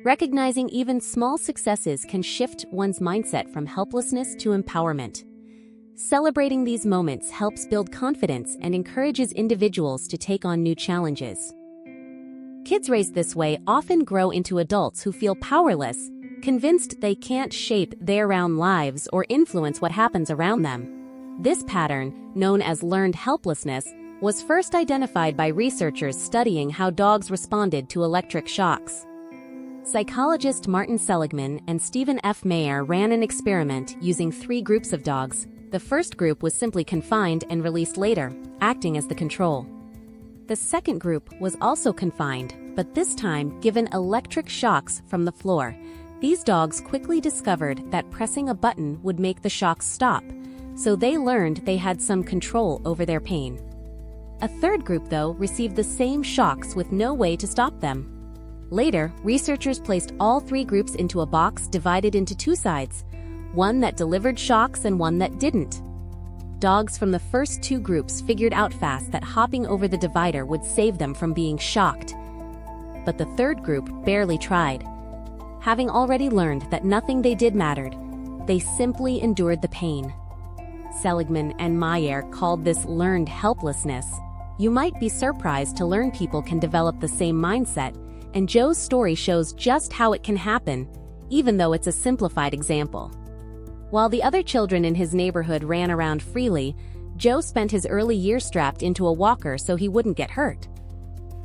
Recognizing even small successes can shift one's mindset from helplessness to empowerment. Celebrating these moments helps build confidence and encourages individuals to take on new challenges. Kids raised this way often grow into adults who feel powerless, convinced they can't shape their own lives or influence what happens around them. This pattern, known as learned helplessness, was first identified by researchers studying how dogs responded to electric shocks. Psychologists Martin Seligman and Stephen F. Maier ran an experiment using 3 groups of dogs. The first group was simply confined and released later, acting as the control. The second group was also confined, but this time given electric shocks from the floor. These dogs quickly discovered that pressing a button would make the shocks stop, so they learned they had some control over their pain. A third group, though, received the same shocks with no way to stop them. Later, researchers placed all 3 groups into a box divided into 2 sides, one that delivered shocks and one that didn't. Dogs from the first 2 groups figured out fast that hopping over the divider would save them from being shocked. But the third group barely tried. Having already learned that nothing they did mattered, they simply endured the pain. Seligman and Maier called this learned helplessness. You might be surprised to learn people can develop the same mindset, and Joe's story shows just how it can happen, even though it's a simplified example. While the other children in his neighborhood ran around freely, Joe spent his early years strapped into a walker so he wouldn't get hurt.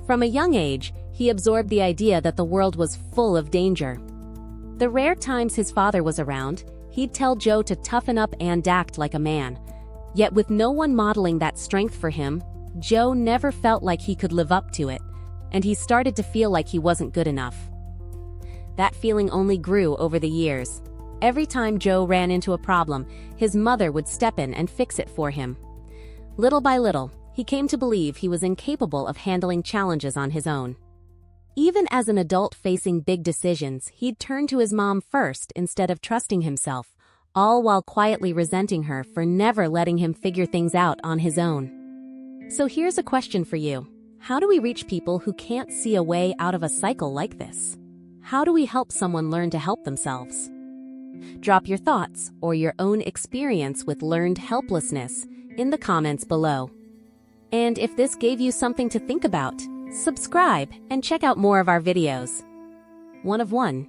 From a young age, he absorbed the idea that the world was full of danger. The rare times his father was around, he'd tell Joe to toughen up and act like a man. Yet with no one modeling that strength for him, Joe never felt like he could live up to it, and he started to feel like he wasn't good enough. That feeling only grew over the years. Every time Joe ran into a problem, his mother would step in and fix it for him. Little by little, he came to believe he was incapable of handling challenges on his own. Even as an adult facing big decisions, he'd turn to his mom first instead of trusting himself, all while quietly resenting her for never letting him figure things out on his own. So here's a question for you. How do we reach people who can't see a way out of a cycle like this? How do we help someone learn to help themselves? Drop your thoughts or your own experience with learned helplessness in the comments below. And if this gave you something to think about, subscribe and check out more of our videos. One of one.